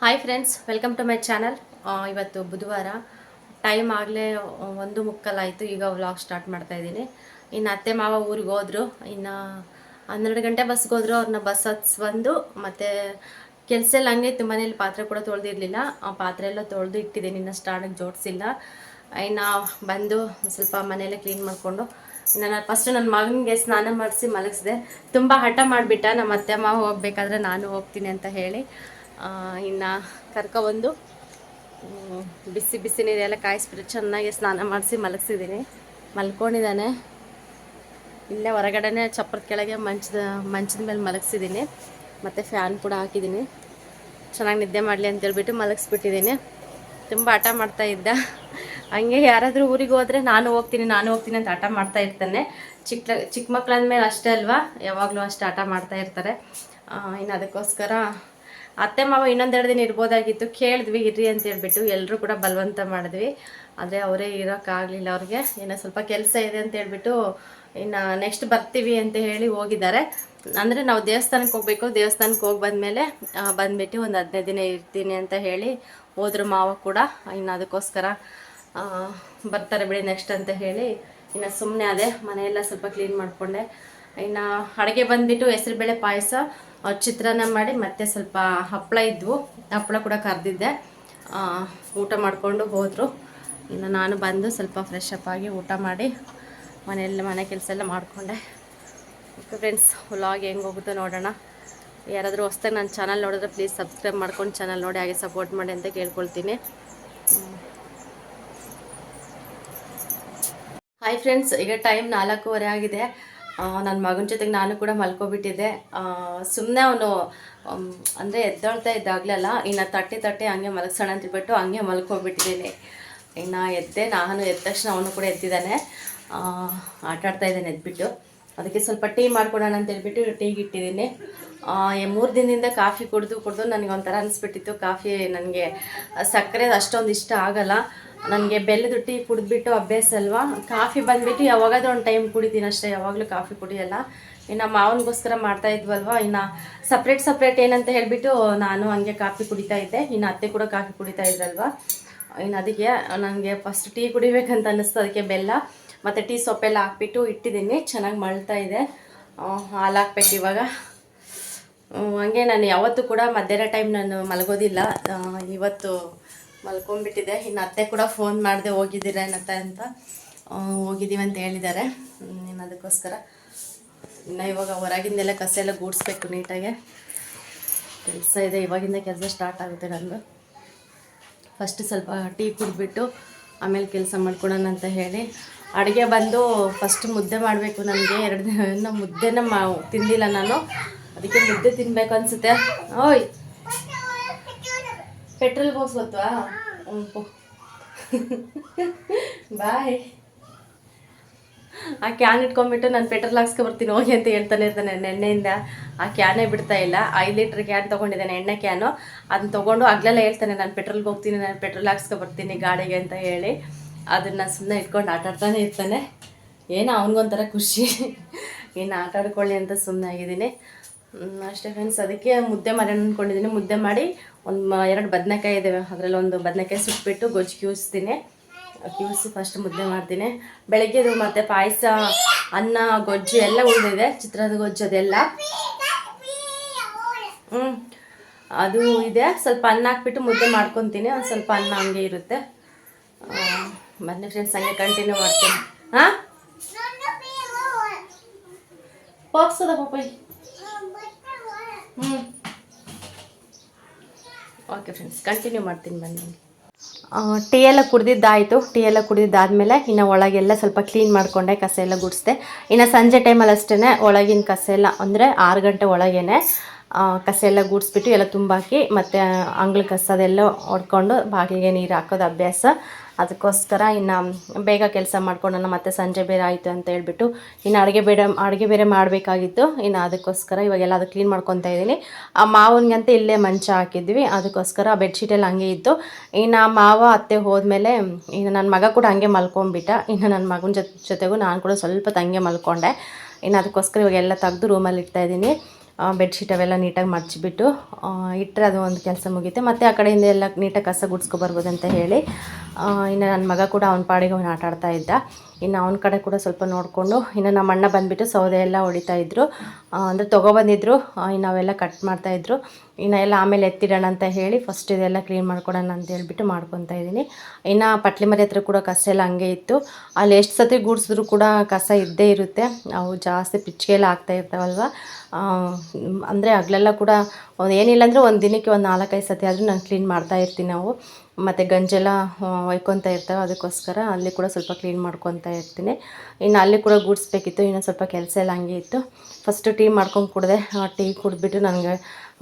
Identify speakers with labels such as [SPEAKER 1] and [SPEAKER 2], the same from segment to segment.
[SPEAKER 1] Hi friends, welcome to my channel. ಇವತ್ತು ಬುಧವಾರ, time ಆಗಲೇ 1:15 ಈಗ ವ್ಲಾಗ್ ಸ್ಟಾರ್ಟ್ ಮಾಡ್ತಾ ಇದ್ದೀನಿ. ಇನ್ನು ಅತ್ತೆ ಮಾವ ಊರಿಗೆ ಹೋದ್ರು. ಇನ್ನು 12 ಗಂಟೆ ಬಸ್ಗೆ ಹೋದ್ರು. ಅವ್ರನ್ನ ಬಸ್ ಹತ್ಸ್ ಬಂದು ಮತ್ತು ಕೆಲಸ ಎಲ್ಲ ಹಂಗೆ ಇತ್ತು. ಮನೇಲಿ ಪಾತ್ರೆ ಕೂಡ ತೊಳೆದಿರಲಿಲ್ಲ. ಆ ಪಾತ್ರೆ ಎಲ್ಲ ತೊಳೆದು ಇಟ್ಟಿದ್ದೀನಿ, ಇನ್ನು ಸ್ಟಾರ್ಟಿಗೆ ಜೋಡಿಸಿಲ್ಲ. ಇನ್ನು ಬಂದು ಸ್ವಲ್ಪ ಮನೆಯಲ್ಲೇ ಕ್ಲೀನ್ ಮಾಡಿಕೊಂಡು ನಾನು ಫಸ್ಟು ನನ್ನ ಮಗನಿಗೆ ಸ್ನಾನ ಮಾಡಿಸಿ ಮಲಗಿಸಿದೆ. ತುಂಬ ಹಠ ಮಾಡಿಬಿಟ್ಟ, ನಮ್ಮ ಅತ್ತೆ ಮಾವ ಹೋಗ್ಬೇಕಾದ್ರೆ ನಾನು ಹೋಗ್ತೀನಿ ಅಂತ ಹೇಳಿ. ಇನ್ನು ಕರ್ಕೊಬಂದು ಬಿಸಿ ಬಿಸಿ ನೀರೆಲ್ಲ ಕಾಯಿಸ್ಬಿಟ್ಟು ಚೆನ್ನಾಗಿ ಸ್ನಾನ ಮಾಡಿಸಿ ಮಲಗಿಸಿದ್ದೀನಿ. ಮಲ್ಕೊಂಡಿದ್ದಾನೆ. ಇಲ್ಲೇ ಹೊರಗಡೆನೇ ಚಪ್ಪರದ ಕೆಳಗೆ ಮಂಚದ ಮೇಲೆ ಮಲಗಿಸಿದ್ದೀನಿ. ಮತ್ತು ಫ್ಯಾನ್ ಕೂಡ ಹಾಕಿದ್ದೀನಿ, ಚೆನ್ನಾಗಿ ನಿದ್ದೆ ಮಾಡಲಿ ಅಂತೇಳ್ಬಿಟ್ಟು ಮಲಗಿಸ್ಬಿಟ್ಟಿದ್ದೀನಿ. ತುಂಬ ಹಠ ಮಾಡ್ತಾ ಇದ್ದ. ಹಂಗೆ ಯಾರಾದರೂ ಊರಿಗೆ ಹೋದರೆ ನಾನು ಹೋಗ್ತೀನಿ ಅಂತ ಹಠ ಮಾಡ್ತಾ ಇರ್ತಾನೆ. ಚಿಕ್ಕ ಮಕ್ಕಳಂದ್ಮೇಲೆ ಅಷ್ಟೇ ಅಲ್ವಾ, ಯಾವಾಗಲೂ ಅಷ್ಟು ಹಠ ಮಾಡ್ತಾ ಇರ್ತಾರೆ. ಇನ್ನು ಅದಕ್ಕೋಸ್ಕರ ಅತ್ತೆ ಮಾವ ಇನ್ನೊಂದೆರಡು ದಿನ ಇರ್ಬೋದಾಗಿತ್ತು, ಕೇಳಿದ್ವಿ ಇರ್ರಿ ಅಂತ ಹೇಳ್ಬಿಟ್ಟು. ಎಲ್ಲರೂ ಕೂಡ ಬಲವಂತ ಮಾಡಿದ್ವಿ, ಆದರೆ ಅವರೇ ಇರೋಕ್ಕಾಗಲಿಲ್ಲ. ಅವ್ರಿಗೆ ಏನೋ ಸ್ವಲ್ಪ ಕೆಲಸ ಇದೆ ಅಂತ ಹೇಳ್ಬಿಟ್ಟು ಇನ್ನು ನೆಕ್ಸ್ಟ್ ಬರ್ತೀವಿ ಅಂತ ಹೇಳಿ ಹೋಗಿದ್ದಾರೆ. ಅಂದರೆ ನಾವು ದೇವಸ್ಥಾನಕ್ಕೆ ಹೋಗಬೇಕು, ದೇವಸ್ಥಾನಕ್ಕೆ ಹೋಗಿ ಬಂದಮೇಲೆ ಬಂದುಬಿಟ್ಟು ಒಂದು 15 ದಿನ ಇರ್ತೀನಿ ಅಂತ ಹೇಳಿ ಹೋದ್ರು ಮಾವ ಕೂಡ. ಇನ್ನು ಅದಕ್ಕೋಸ್ಕರ ಬರ್ತಾರೆ ಬಿಡಿ ನೆಕ್ಸ್ಟ್ ಅಂತ ಹೇಳಿ ಇನ್ನು ಸುಮ್ಮನೆ ಅದೇ ಮನೆಯೆಲ್ಲ ಸ್ವಲ್ಪ ಕ್ಲೀನ್ ಮಾಡಿಕೊಂಡೆ. ಇನ್ನು ಅಡುಗೆ ಬಂದುಬಿಟ್ಟು ಹೆಸರುಬೇಳೆ ಪಾಯಸ, ಚಿತ್ರಾನ್ನ ಮಾಡಿ ಮತ್ತು ಸ್ವಲ್ಪ ಹಪ್ಪಳ ಇದ್ವು, ಹಪ್ಪಳ ಕೂಡ ಕರೆದಿದ್ದೆ. ಊಟ ಮಾಡಿಕೊಂಡು ಹೋದರು. ಇನ್ನು ನಾನು ಬಂದು ಸ್ವಲ್ಪ ಫ್ರೆಶ್ ಅಪ್ ಆಗಿ ಊಟ ಮಾಡಿ ಮನೆ ಕೆಲಸ ಎಲ್ಲ ಮಾಡಿಕೊಂಡೆ. ಓಕೆ ಫ್ರೆಂಡ್ಸ್, ವ್ಲಾಗ್ ಹೆಂಗೆ ಹೋಗುತ್ತೋ ನೋಡೋಣ. ಯಾರಾದರೂ ಹೊಸ್ದಾಗಿ ನನ್ನ ಚಾನಲ್ ನೋಡಿದ್ರೆ ಪ್ಲೀಸ್ ಸಬ್ಸ್ಕ್ರೈಬ್ ಮಾಡ್ಕೊಂಡು ಚಾನಲ್ ನೋಡಿ ಹಾಗೆ ಸಪೋರ್ಟ್ ಮಾಡಿ ಅಂತ ಕೇಳ್ಕೊಳ್ತೀನಿ. ಹಾಯ್ ಫ್ರೆಂಡ್ಸ್, ಈಗ ಟೈಮ್ 4:15 ಆಗಿದೆ. ನನ್ನ ಮಗನ ಜೊತೆಗೆ ನಾನು ಕೂಡ ಮಲ್ಕೊಬಿಟ್ಟಿದ್ದೆ. ಸುಮ್ಮನೆ ಅವನು ಅಂದರೆ ಎದ್ದೊಳ್ತಾ ಇದ್ದಾಗಲೆಲ್ಲ ಇನ್ನು ತಟ್ಟೆ ಹಂಗೆ ಮಲಗಿಸೋಣ ಅಂತೇಳ್ಬಿಟ್ಟು ಹಂಗೆ ಮಲ್ಕೊಬಿಟ್ಟಿದ್ದೀನಿ. ಇನ್ನು ನಾನು ಎದ್ದ ತಕ್ಷಣ ಅವನು ಕೂಡ ಎದ್ದಿದ್ದಾನೆ, ಆಟಾಡ್ತಾ ಇದ್ದಾನೆ ಎದ್ಬಿಟ್ಟು. ಅದಕ್ಕೆ ಸ್ವಲ್ಪ ಟೀ ಮಾಡ್ಕೊಡೋಣ ಅಂತೇಳ್ಬಿಟ್ಟು ಟೀಗೆ ಇಟ್ಟಿದ್ದೀನಿ. 3 ದಿನದಿಂದ ಕಾಫಿ ಕುಡಿದು ನನಗೆ ಒಂಥರ ಅನಿಸ್ಬಿಟ್ಟಿತ್ತು. ಕಾಫಿ ನನಗೆ ಸಕ್ಕರೆ ಅಷ್ಟೊಂದು ಇಷ್ಟ ಆಗಲ್ಲ. ನನಗೆ ಬೆಲ್ಲದ ಟೀ ಕುಡಿದ್ಬಿಟ್ಟು ಅಭ್ಯಾಸ ಅಲ್ವಾ. ಕಾಫಿ ಬಂದುಬಿಟ್ಟು ಯಾವಾಗಾದ್ರೂ ಒಂದು ಟೈಮ್ ಕುಡಿತೀನಿ ಅಷ್ಟೇ, ಯಾವಾಗಲೂ ಕಾಫಿ ಕುಡಿಯಲ್ಲ. ಇನ್ನು ಮಾವನಿಗೋಸ್ಕರ ಮಾಡ್ತಾ ಇದ್ವಲ್ವ, ಇನ್ನು ಸಪ್ರೇಟ್ ಏನಂತ ಹೇಳಿಬಿಟ್ಟು ನಾನು ಹಂಗೆ ಕಾಫಿ ಕುಡಿತಾ ಇದ್ದೆ. ಇನ್ನು ಅತ್ತೆ ಕೂಡ ಕಾಫಿ ಕುಡಿತಾ ಇದ್ರಲ್ವ. ಇನ್ನು ಅದಕ್ಕೆ ನನಗೆ ಫಸ್ಟ್ ಟೀ ಕುಡಿಬೇಕಂತ ಅನ್ನಿಸ್ತು. ಅದಕ್ಕೆ ಬೆಲ್ಲ ಮತ್ತು ಟೀ ಸೊಪ್ಪೆಲ್ಲ ಹಾಕ್ಬಿಟ್ಟು ಇಟ್ಟಿದ್ದೀನಿ. ಚೆನ್ನಾಗಿ ಮಳ್ತಾ ಇದೆ. ಹಾಲು ಹಾಕ್ಬೇಕು ಇವಾಗ. ಹಂಗೆ ನಾನು ಯಾವತ್ತೂ ಕೂಡ ಮಧ್ಯಾಹ್ನ ಟೈಮ್ ನಾನು ಮಲಗೋದಿಲ್ಲ. ಇವತ್ತು ಮಲ್ಕೊಂಡ್ಬಿಟ್ಟಿದೆ. ಇನ್ನು ಅತ್ತೆ ಕೂಡ ಫೋನ್ ಮಾಡಿದೆ, ಹೋಗಿದ್ದೀರಾ ಏನತ್ತ ಅಂತ. ಹೋಗಿದ್ದೀವಿ ಅಂತ ಹೇಳಿದ್ದಾರೆ. ಇನ್ನು ಅದಕ್ಕೋಸ್ಕರ ಇನ್ನು ಇವಾಗ ಹೊರಗಿಂದೆಲ್ಲ ಕಸ ಎಲ್ಲ ಗೂಡಿಸ್ಬೇಕು ನೀಟಾಗೆ. ಕೆಲಸ ಇದೆ, ಇವಾಗಿಂದ ಕೆಲಸ ಸ್ಟಾರ್ಟ್ ಆಗುತ್ತೆ ನಂದು. ಫಸ್ಟ್ ಸ್ವಲ್ಪ ಟೀ ಕುಡಿದ್ಬಿಟ್ಟು ಆಮೇಲೆ ಕೆಲಸ ಮಾಡ್ಕೊಳೋಣ ಅಂತ ಹೇಳಿ. ಅಡುಗೆ ಬಂದು ಫಸ್ಟ್ ಮುದ್ದೆ ಮಾಡಬೇಕು. ನನಗೆ 2 ದಿನ ಮುದ್ದೆನ ತಿಂದಿಲ್ಲ ನಾನು, ಅದಕ್ಕೆ ಮುದ್ದೆ ತಿನ್ನಬೇಕು ಅನಿಸುತ್ತೆ. ಓಯ್, ಪೆಟ್ರೋಲ್ ಬಾಕ್ಸ್ ಗೊತ್ತಾ? ಬಾಯ್. ಆ ಕ್ಯಾನ್ ಇಟ್ಕೊಂಡ್ಬಿಟ್ಟು ನಾನು ಪೆಟ್ರೋಲ್ ಹಾಕ್ಸ್ಕೊಬರ್ತೀನಿ ಹೋಗಿ ಅಂತ ಹೇಳ್ತಾನೆ ಇರ್ತಾನೆ ನೆನ್ನೆಯಿಂದ. ಆ ಕ್ಯಾನೇ ಬಿಡ್ತಾ ಇಲ್ಲ. 5 ಲೀಟ್ರ್ ಕ್ಯಾನ್ ತೊಗೊಂಡಿದ್ದಾನೆ, ಎಣ್ಣೆ ಕ್ಯಾನು. ಅದನ್ನ ತೊಗೊಂಡು ಆಗಲೆಲ್ಲ ಹೇಳ್ತಾನೆ ನಾನು ಪೆಟ್ರೋಲ್ಗೆ ಹೋಗ್ತೀನಿ, ನಾನು ಪೆಟ್ರೋಲ್ ಹಾಕ್ಸ್ಕೊಬರ್ತೀನಿ ಗಾಡಿಗೆ ಅಂತ ಹೇಳಿ. ಅದನ್ನು ಸುಮ್ಮನೆ ಇಟ್ಕೊಂಡು ಆಟಾಡ್ತಾನೆ ಇರ್ತಾನೆ. ಏನೋ ಅವನಿಗೊಂಥರ ಖುಷಿ. ಏನು ಆಟಾಡ್ಕೊಳ್ಳಿ ಅಂತ ಸುಮ್ಮನೆ ಆಗಿದ್ದೀನಿ ಅಷ್ಟೇ ಫ್ರೆಂಡ್ಸ್. ಅದಕ್ಕೆ ಮುದ್ದೆ ಮಾಡೋಣ ಅಂದ್ಕೊಂಡಿದ್ದೀನಿ. ಮುದ್ದೆ ಮಾಡಿ 2 ಬದನೆಕಾಯಿ ಇದ್ದಾವೆ, ಅದರಲ್ಲಿ ಒಂದು ಬದನೆಕಾಯಿ ಸುಟ್ಬಿಟ್ಟು ಗೊಜ್ಜು ಕಿವಿಸಿ ಫಸ್ಟ್ ಮುದ್ದೆ ಮಾಡ್ತೀನಿ. ಬೆಳಗ್ಗೆದು ಮತ್ತು ಪಾಯಸ, ಅನ್ನ, ಗೊಜ್ಜು ಎಲ್ಲ ಉಳಿದಿದೆ, ಚಿತ್ರದ ಗೊಜ್ಜು ಅದೆಲ್ಲ ಅದು ಇದೆ. ಸ್ವಲ್ಪ ಅನ್ನ ಹಾಕ್ಬಿಟ್ಟು ಮುದ್ದೆ ಮಾಡ್ಕೊತೀನಿ. ಒಂದು ಸ್ವಲ್ಪ ಅನ್ನ ಹಂಗೆ ಇರುತ್ತೆ. ಬನ್ನಿ ಫ್ರೆಂಡ್ಸ್, ಹಂಗೆ ಕಂಟಿನ್ಯೂ ಮಾಡ್ತೀನಿ. ಹಾಂ, ಹೋಗ್ಸದ ಪಾಪಿ. ಓಕೆ ಫ್ರೆಂಡ್ಸ್, ಕಂಟಿನ್ಯೂ ಮಾಡ್ತೀನಿ ಬನ್ನಿ. ಟೀ ಎಲ್ಲ ಕುಡಿದಿದ್ದಾದಮೇಲೆ ಇನ್ನು ಒಳಗೆಲ್ಲ ಸ್ವಲ್ಪ ಕ್ಲೀನ್ ಮಾಡಿಕೊಂಡೆ, ಕಸ ಎಲ್ಲ ಗುಡಿಸ್ದೆ. ಇನ್ನು ಸಂಜೆ ಟೈಮಲ್ಲಿ ಅಷ್ಟೇ ಒಳಗಿನ ಕಸ ಎಲ್ಲ ಅಂದರೆ 6 ಗಂಟೆ ಒಳಗೇ ಕಸ ಎಲ್ಲ ಗುಡಿಸ್ಬಿಟ್ಟು ಎಲ್ಲ ತುಂಬಾಕಿ ಮತ್ತು ಅಂಗಳ ಕಸ ಅದೆಲ್ಲ ಹೊಡ್ಕೊಂಡು ಬಾಗಿಲಿಗೆ ನೀರು ಹಾಕೋದು ಅಭ್ಯಾಸ. ಅದಕ್ಕೋಸ್ಕರ ಇನ್ನು ಬೇಗ ಕೆಲಸ ಮಾಡ್ಕೊಂಡು ಮತ್ತೆ ಸಂಜೆ ಬೇರೆ ಆಯಿತು ಅಂತ ಹೇಳ್ಬಿಟ್ಟು ಇನ್ನು ಅಡುಗೆ ಬೇರೆ ಮಾಡಬೇಕಾಗಿತ್ತು. ಇನ್ನು ಅದಕ್ಕೋಸ್ಕರ ಇವಾಗೆಲ್ಲ ಅದು ಕ್ಲೀನ್ ಮಾಡ್ಕೊತಾ ಇದ್ದೀನಿ. ಆ ಮಾವನಿಗಂತ ಇಲ್ಲೇ ಮಂಚ ಹಾಕಿದ್ವಿ, ಅದಕ್ಕೋಸ್ಕರ ಬೆಡ್ಶೀಟೆಲ್ಲ ಹಂಗೆ ಇತ್ತು. ಇನ್ನು ಮಾವ ಅತ್ತೆ ಹೋದ್ಮೇಲೆ ಇನ್ನು ನನ್ನ ಮಗ ಕೂಡ ಹಂಗೆ ಮಲ್ಕೊಂಡ್ಬಿಟ್ಟ. ಇನ್ನು ನನ್ನ ಮಗನ ಜೊತೆಗೂ ನಾನು ಕೂಡ ಸ್ವಲ್ಪ ಹಂಗೆ ಮಲ್ಕೊಂಡೆ. ಇನ್ನು ಅದಕ್ಕೋಸ್ಕರ ಇವಾಗೆಲ್ಲ ತೆಗೆದು ರೂಮಲ್ಲಿ ಇಡ್ತಾಯಿದ್ದೀನಿ. ಬೆಡ್ಶೀಟ್ ಅವೆಲ್ಲ ನೀಟಾಗಿ ಮಡಚಿಬಿಟ್ಟು ಇಟ್ಟರೆ ಅದು ಒಂದು ಕೆಲಸ ಮುಗಿಯುತ್ತೆ. ಮತ್ತು ಆ ಕಡೆಯಿಂದ ಎಲ್ಲ ನೀಟಾಗಿ ಕಸ ಗುಡಿಸ್ಕೊಬರ್ಬೋದು ಅಂತ ಹೇಳಿ ಇನ್ನು ನನ್ನ ಮಗ ಕೂಡ ಅವನ ಪಾಡಿಗೆ ಅವನು ಆಟ ಆಡ್ತಾ ಇದ್ದ. ಇನ್ನು ಅವನ ಕಡೆ ಕೂಡ ಸ್ವಲ್ಪ ನೋಡಿಕೊಂಡು ಇನ್ನು ನಮ್ಮ ಅಣ್ಣ ಬಂದುಬಿಟ್ಟು ಸೌದೆ ಎಲ್ಲ ಹೊಡಿತಾಯಿದ್ರು, ಅಂದರೆ ತೊಗೊಬಂದಿದ್ರು. ಇನ್ನು ಅವೆಲ್ಲ ಕಟ್ ಮಾಡ್ತಾಯಿದ್ರು. ಇನ್ನು ಎಲ್ಲ ಆಮೇಲೆ ಎತ್ತಿಡೋಣ ಅಂತ ಹೇಳಿ ಫಸ್ಟ್ ಇದೆಲ್ಲ ಕ್ಲೀನ್ ಮಾಡ್ಕೊಡೋಣ ಅಂತ ಹೇಳ್ಬಿಟ್ಟು ಮಾಡ್ಕೊತಾ ಇದ್ದೀನಿ. ಇನ್ನು ಪಟ್ಲಿ ಮನೆ ಹತ್ರ ಕೂಡ ಕಸ ಎಲ್ಲ ಹಂಗೆ ಇತ್ತು. ಅಲ್ಲಿ ಎಷ್ಟು ಸತಿ ಗೂಡಿಸಿದ್ರು ಕೂಡ ಕಸ ಇದ್ದೇ ಇರುತ್ತೆ. ಅವು ಜಾಸ್ತಿ ಪಿಚ್ಕೆ ಎಲ್ಲ ಆಗ್ತಾ ಇರ್ತಾವಲ್ವ. ಅಂದರೆ ಹಗಲೆಲ್ಲ ಕೂಡ ಏನಿಲ್ಲ ಅಂದರೆ ಒಂದು ದಿನಕ್ಕೆ ಒಂದು 4-5 ಸತಿ ಆದರೂ ನಾನು ಕ್ಲೀನ್ ಮಾಡ್ತಾ ಇರ್ತೀನಿ. ನಾವು ಮತ್ತು ಗಂಜೆಲ್ಲ ಒಯ್ಕೊತಾ ಇರ್ತವೆ, ಅದಕ್ಕೋಸ್ಕರ ಅಲ್ಲಿ ಕೂಡ ಸ್ವಲ್ಪ ಕ್ಲೀನ್ ಮಾಡ್ಕೊತಾ ಇರ್ತೀನಿ. ಇನ್ನು ಅಲ್ಲಿ ಕೂಡ ಗೂಡಿಸ್ಬೇಕಿತ್ತು, ಇನ್ನೂ ಸ್ವಲ್ಪ ಕೆಲಸ ಎಲ್ಲ ಹಂಗೆ ಇತ್ತು. ಫಸ್ಟು ಟೀ ಮಾಡ್ಕೊಂಡು ಕುಡಿದೆ. ಟೀ ಕುಡಿದ್ಬಿಟ್ಟು ನನಗೆ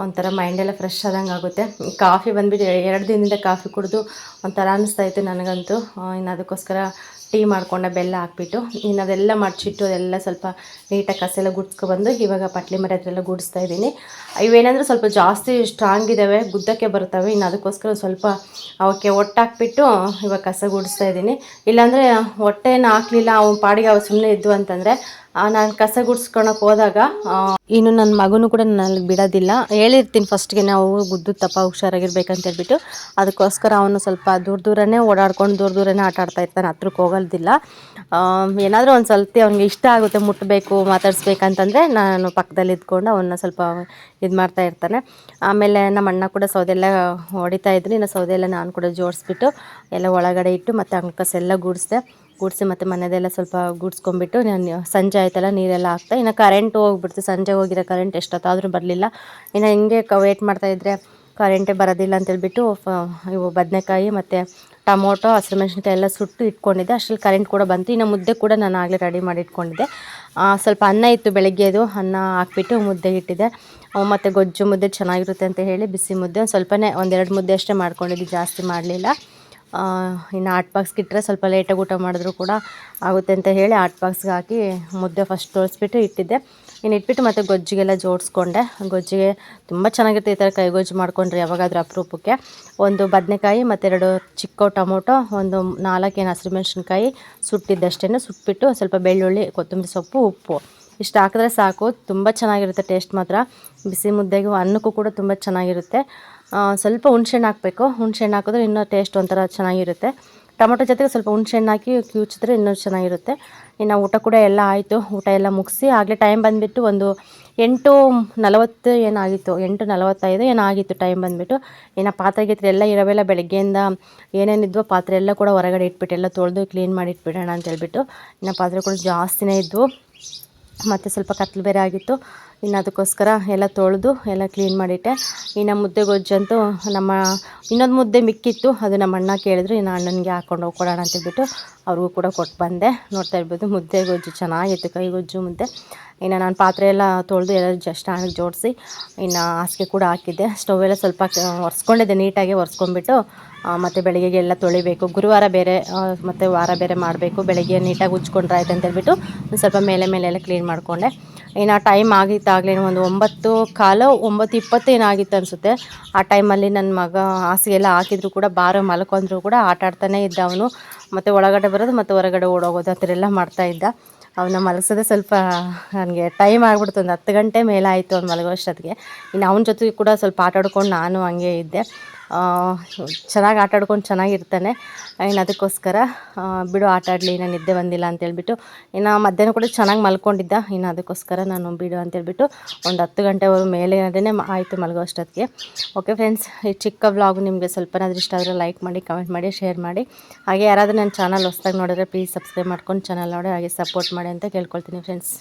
[SPEAKER 1] ಒಂಥರ ಮೈಂಡೆಲ್ಲ ಫ್ರೆಶ್ ಆದಂಗೆ ಆಗುತ್ತೆ. ಕಾಫಿ ಬಂದುಬಿಟ್ಟು 2 ದಿನದಿಂದ ಕಾಫಿ ಕುಡಿದು ಒಂಥರ ಅನ್ನಿಸ್ತಾಯಿತ್ತು ನನಗಂತೂ. ಇನ್ನು ಅದಕ್ಕೋಸ್ಕರ ಟೀ ಮಾಡಿಕೊಂಡೆ, ಬೆಲ್ಲ ಹಾಕ್ಬಿಟ್ಟು. ಇನ್ನು ಅದೆಲ್ಲ ಮಡಚಿಟ್ಟು ಅದೆಲ್ಲ ಸ್ವಲ್ಪ ನೀಟಾಗಿ ಕಸ ಎಲ್ಲ ಗುಡ್ಸ್ಕೊಬಂದು ಇವಾಗ ಪಟ್ಲಿ ಮರ ಹತ್ರ ಎಲ್ಲ ಗುಡಿಸ್ತಾ ಇದ್ದೀನಿ. ಇವೇನಂದರೆ ಸ್ವಲ್ಪ ಜಾಸ್ತಿ ಸ್ಟ್ರಾಂಗ್ ಇದ್ದಾವೆ, ಗುದ್ದಕ್ಕೆ ಬರ್ತವೆ. ಇನ್ನು ಅದಕ್ಕೋಸ್ಕರ ಸ್ವಲ್ಪ ಅವಕ್ಕೆ ಒಟ್ಟಾಕ್ಬಿಟ್ಟು ಇವಾಗ ಕಸ ಗುಡಿಸ್ತಾ ಇದ್ದೀನಿ. ಇಲ್ಲಾಂದರೆ ಹೊಟ್ಟೆನ ಹಾಕಲಿಲ್ಲ, ಅವು ಪಾಡಿಗೆ ಅವು ಸುಮ್ಮನೆ ಇದ್ದು ಅಂತಂದರೆ ನಾನು ಕಸ ಗುಡಿಸ್ಕೊಳಕ್ಕೆ ಹೋದಾಗ ಇನ್ನು ನನ್ನ ಮಗನೂ ಕೂಡ ನನಗೆ ಬಿಡೋದಿಲ್ಲ. ಹೇಳಿರ್ತೀನಿ ಫಸ್ಟ್ಗೆ, ನಾವು ಗುದ್ದುತ್ತಪ್ಪ ಹುಷಾರಾಗಿರ್ಬೇಕಂತ ಹೇಳ್ಬಿಟ್ಟು. ಅದಕ್ಕೋಸ್ಕರ ಅವನು ಸ್ವಲ್ಪ ದೂರನೇ ಓಡಾಡ್ಕೊಂಡು ದೂರನೇ ಆಟ ಆಡ್ತಾ ಇರ್ತಾನೆ, ಹತ್ರಕ್ಕೆ ಹೋಗೋದಿಲ್ಲ. ಏನಾದರೂ ಒಂದು ಸ್ವಲ್ಪ ಅವ್ನಿಗೆ ಇಷ್ಟ ಆಗುತ್ತೆ ಮುಟ್ಟಬೇಕು ಮಾತಾಡಿಸ್ಬೇಕಂತಂದರೆ ನಾನು ಪಕ್ಕದಲ್ಲಿ ಇದ್ಕೊಂಡು ಅವನ್ನ ಸ್ವಲ್ಪ ಇದು ಮಾಡ್ತಾ ಇರ್ತಾನೆ. ಆಮೇಲೆ ನಮ್ಮ ಅಣ್ಣ ಕೂಡ ಸೌದೆ ಎಲ್ಲ ಹೊಡಿತಾ ಇದ್ರು. ಇನ್ನು ಸೌದೆ ಎಲ್ಲ ನಾನು ಕೂಡ ಜೋಡಿಸ್ಬಿಟ್ಟು ಎಲ್ಲ ಒಳಗಡೆ ಇಟ್ಟು ಮತ್ತು ಅಂಕಸ್ ಎಲ್ಲ ಗುಡಿಸಿ ಮತ್ತು ಮನೆಯದೆಲ್ಲ ಸ್ವಲ್ಪ ಗುಡಿಸ್ಕೊಂಬಿಟ್ಟು ನಾನು ಸಂಜೆ ಆಯ್ತಲ್ಲ ನೀರೆಲ್ಲ ಹಾಕ್ತೆ. ಇನ್ನು ಕರೆಂಟ್ ಹೋಗ್ಬಿಡ್ತು, ಸಂಜೆ ಹೋಗಿರೋ ಕರೆಂಟ್ ಎಷ್ಟೊತ್ತಾದರೂ ಬರಲಿಲ್ಲ. ಇನ್ನು ಹಿಂಗೆ ವೇಟ್ ಮಾಡ್ತಾಯಿದ್ರೆ ಕರೆಂಟೇ ಬರೋದಿಲ್ಲ ಅಂತೇಳ್ಬಿಟ್ಟು ಇವು ಬದನೆಕಾಯಿ ಮತ್ತು ಟೊಮೊಟೊ ಹಸಿಮೆಣ್ಸಿನ್ಕಾಯಿ ಎಲ್ಲ ಸುಟ್ಟು ಇಟ್ಕೊಂಡಿದ್ದೆ. ಅಷ್ಟರಲ್ಲಿ ಕರೆಂಟ್ ಕೂಡ ಬಂತು. ಇನ್ನು ಮುದ್ದೆ ಕೂಡ ನಾನು ಆಗಲೇ ರೆಡಿ ಮಾಡಿ ಇಟ್ಕೊಂಡಿದ್ದೆ. ಸ್ವಲ್ಪ ಅನ್ನ ಇತ್ತು ಬೆಳಗ್ಗೆದು, ಅನ್ನ ಹಾಕ್ಬಿಟ್ಟು ಮುದ್ದೆ ಇಟ್ಟಿದ್ದೆ. ಮತ್ತು ಗೊಜ್ಜು ಮುದ್ದೆ ಚೆನ್ನಾಗಿರುತ್ತೆ ಅಂತ ಹೇಳಿ ಬಿಸಿ ಮುದ್ದೆ ಸ್ವಲ್ಪನೇ 1-2 ಮುದ್ದೆ ಅಷ್ಟೇ ಮಾಡ್ಕೊಂಡಿದ್ದು, ಜಾಸ್ತಿ ಮಾಡಲಿಲ್ಲ. ಇನ್ನು ಹಾಟ್ ಬಾಕ್ಸ್ಗೆ ಇಟ್ಟರೆ ಸ್ವಲ್ಪ ಲೇಟಾಗಿ ಊಟ ಮಾಡಿದ್ರು ಕೂಡ ಆಗುತ್ತೆ ಅಂತ ಹೇಳಿ ಹಾಟ್ ಬಾಕ್ಸ್ಗೆ ಹಾಕಿ ಮುದ್ದೆ ಫಸ್ಟ್ ತೋರಿಸ್ಬಿಟ್ಟು ಇಟ್ಟಿದ್ದೆ. ಇನ್ನು ಇಟ್ಬಿಟ್ಟು ಮತ್ತು ಗೊಜ್ಜಿಗೆಲ್ಲ ಜೋಡಿಸ್ಕೊಂಡೆ. ಗೊಜ್ಜಿಗೆ ತುಂಬ ಚೆನ್ನಾಗಿರುತ್ತೆ ಈ ಥರ ಕೈಗೊಜ್ಜು ಮಾಡ್ಕೊಂಡ್ರೆ ಯಾವಾಗಾದ್ರೂ ಅಪರೂಪಕ್ಕೆ. 1 ಬದನೆಕಾಯಿ ಮತ್ತು 2 ಚಿಕ್ಕ ಟೊಮೊಟೊ, 4 ಹಸಿಮೆಣ್ಸಿನ್ಕಾಯಿ ಸುಟ್ಟಿದ್ದಷ್ಟೇ, ಸುಟ್ಬಿಟ್ಟು ಸ್ವಲ್ಪ ಬೆಳ್ಳುಳ್ಳಿ, ಕೊತ್ತಂಬರಿ ಸೊಪ್ಪು, ಉಪ್ಪು ಇಷ್ಟು ಹಾಕಿದ್ರೆ ಸಾಕು. ತುಂಬ ಚೆನ್ನಾಗಿರುತ್ತೆ ಟೇಸ್ಟ್ ಮಾತ್ರ. ಬಿಸಿ ಮುದ್ದೆಗೂ ಅನ್ನಕ್ಕೂ ಕೂಡ ತುಂಬ ಚೆನ್ನಾಗಿರುತ್ತೆ. ಸ್ವಲ್ಪ ಹುಣ್ಸೆಹಣ್ಣು ಹಾಕಬೇಕು. ಹುಣ್ಸೆಹಣ್ಣು ಹಾಕಿದ್ರೆ ಇನ್ನೂ ಟೇಸ್ಟ್ ಒಂಥರ ಚೆನ್ನಾಗಿರುತ್ತೆ. ಟೊಮೊಟೊ ಜೊತೆಗೆ ಸ್ವಲ್ಪ ಹುಣ್ಸೆಹಣ್ಣು ಹಾಕಿ ಕಿವುಚಿದ್ರೆ ಇನ್ನೂ ಚೆನ್ನಾಗಿರುತ್ತೆ. ಇನ್ನು ಊಟ ಕೂಡ ಎಲ್ಲ ಆಯಿತು. ಊಟ ಎಲ್ಲ ಮುಗಿಸಿ ಆಗಲೇ ಟೈಮ್ ಬಂದುಬಿಟ್ಟು ಒಂದು 8:40 ಏನಾಗಿತ್ತು, 8:45 ಏನಾಗಿತ್ತು ಟೈಮ್ ಬಂದುಬಿಟ್ಟು. ಇನ್ನು ಪಾತ್ರೆ ಗೀತ್ರೆ ಎಲ್ಲ ಇರೋವೆಲ್ಲ ಬೆಳಗ್ಗೆಯಿಂದ ಏನೇನಿದ್ವೋ ಪಾತ್ರೆ ಎಲ್ಲ ಕೂಡ ಹೊರಗಡೆ ಇಟ್ಬಿಟ್ಟು ಎಲ್ಲ ತೊಳೆದು ಕ್ಲೀನ್ ಮಾಡಿ ಇಟ್ಬಿಡೋಣ ಅಂತೇಳ್ಬಿಟ್ಟು. ಇನ್ನು ಪಾತ್ರೆ ಕೂಡ ಜಾಸ್ತಿನೇ ಇದ್ವು, ಮತ್ತು ಸ್ವಲ್ಪ ಕತ್ಲು ಬೇರೆ ಆಗಿತ್ತು. ಇನ್ನು ಅದಕ್ಕೋಸ್ಕರ ಎಲ್ಲ ತೊಳೆದು ಎಲ್ಲ ಕ್ಲೀನ್ ಮಾಡಿಟ್ಟೆ. ಇನ್ನು ಮುದ್ದೆ ಗೊಜ್ಜಂತೂ ಇನ್ನೊಂದು ಮುದ್ದೆ ಮಿಕ್ಕಿತ್ತು, ಅದು ನಮ್ಮ ಅಣ್ಣ ಕೇಳಿದ್ರು. ಇನ್ನು ಅಣ್ಣನಿಗೆ ಹಾಕ್ಕೊಂಡು ಹೋಗ್ಕೊಡೋಣ ಅಂತೇಳ್ಬಿಟ್ಟು ಅವ್ರಿಗೂ ಕೂಡ ಕೊಟ್ಟು ಬಂದೆ. ನೋಡ್ತಾ ಇರ್ಬೋದು ಮುದ್ದೆ ಗೊಜ್ಜು ಚೆನ್ನಾಗಿತ್ತು, ಕೈಗೊಜ್ಜು ಮುದ್ದೆ. ಇನ್ನು ನಾನು ಪಾತ್ರೆ ಎಲ್ಲ ತೊಳೆದು ಎಲ್ಲ ಸ್ಟ್ಯಾಂಡಿಗೆ ಜೋಡಿಸಿ ಇನ್ನು ಹಾಸಿಗೆ ಕೂಡ ಹಾಕಿದ್ದೆ. ಸ್ಟವ್ ಸ್ವಲ್ಪ ಒರೆಸ್ಕೊಂಡಿದ್ದೆ, ನೀಟಾಗಿ ಒರೆಸ್ಕೊಂಡ್ಬಿಟ್ಟು ಮತ್ತು ಬೆಳಗ್ಗೆಗೆ ಎಲ್ಲ ತೊಳಿಬೇಕು. ಗುರುವಾರ ಬೇರೆ ಮತ್ತು ವಾರ ಬೇರೆ ಮಾಡಬೇಕು. ಬೆಳಗ್ಗೆ ನೀಟಾಗಿ ಉಜ್ಕೊಂಡ್ರೆ ಆಯ್ತು ಅಂತೇಳ್ಬಿಟ್ಟು ಸ್ವಲ್ಪ ಮೇಲೆ ಎಲ್ಲ ಕ್ಲೀನ್ ಮಾಡಿಕೊಂಡೆ. ಇನ್ನು ಟೈಮ್ ಆಗಿತ್ತಾಗಲೇ ಒಂದು 9:15, 9:20 ಏನಾಗಿತ್ತು ಅನಿಸುತ್ತೆ. ಆ ಟೈಮಲ್ಲಿ ನನ್ನ ಮಗ ಹಾಸಿಗೆಲ್ಲ ಹಾಕಿದ್ರು ಕೂಡ ಬಾರೋ ಮಲ್ಕೊಂಡ್ರು ಕೂಡ ಆಟ ಆಡ್ತಾನೇ ಇದ್ದ ಅವನು. ಮತ್ತು ಒಳಗಡೆ ಬರೋದು ಮತ್ತು ಹೊರಗಡೆ ಓಡೋಗೋದು ಆ ಥರ ಎಲ್ಲ ಮಾಡ್ತಾಯಿದ್ದ. ಅವನ್ನ ಮಲಗಿಸೋದೇ ಸ್ವಲ್ಪ ನನಗೆ ಟೈಮ್ ಆಗಿಬಿಡ್ತು, ಒಂದು 10 ಗಂಟೆ ಮೇಲಾಯಿತು ಅವ್ನು ಮಲಗೋಷ್ಟೊತ್ತಿಗೆ. ಇನ್ನು ಅವನ ಜೊತೆಗೆ ಕೂಡ ಸ್ವಲ್ಪ ಆಟ ಆಡ್ಕೊಂಡು ನಾನು ಹಂಗೆ ಇದ್ದೆ. ಚೆನ್ನಾಗಿ ಆಟ ಆಡ್ಕೊಂಡು ಚೆನ್ನಾಗಿರ್ತಾನೆ. ಇನ್ನು ಅದಕ್ಕೋಸ್ಕರ ಬಿಡು ಆಟ ಆಡಲಿ, ನಾನು ನಿದ್ದೆ ಬಂದಿಲ್ಲ ಅಂತೇಳ್ಬಿಟ್ಟು. ಇನ್ನು ಮಧ್ಯಾಹ್ನ ಕೂಡ ಚೆನ್ನಾಗಿ ಮಲ್ಕೊಂಡಿದ್ದ. ಇನ್ನು ಅದಕ್ಕೋಸ್ಕರ ನಾನು ಬಿಡು ಅಂತೇಳ್ಬಿಟ್ಟು ಒಂದು 10 ಗಂಟೆವರೆಗೂ ಮೇಲೆ ಆಯಿತು ಮಲಗೋ ಅಷ್ಟೊತ್ತಿಗೆ. ಓಕೆ ಫ್ರೆಂಡ್ಸ್, ಈ ಚಿಕ್ಕ ವ್ಲಾಗು ನಿಮಗೆ ಸ್ವಲ್ಪನಾದ್ರೂ ಇಷ್ಟ ಆದರೆ ಲೈಕ್ ಮಾಡಿ, ಕಮೆಂಟ್ ಮಾಡಿ, ಶೇರ್ ಮಾಡಿ. ಹಾಗೆ ಯಾರಾದರೂ ನನ್ನ ಚಾನಲ್ ಹೊಸ್ದಾಗಿ ನೋಡಿದ್ರೆ ಪ್ಲೀಸ್ ಸಬ್ಸ್ಕ್ರೈಬ್ ಮಾಡ್ಕೊಂಡು ಚಾನಲ್ ನೋಡಿ ಹಾಗೆ ಸಪೋರ್ಟ್ ಮಾಡಿ ಅಂತ ಕೇಳ್ಕೊಳ್ತೀನಿ ಫ್ರೆಂಡ್ಸ್.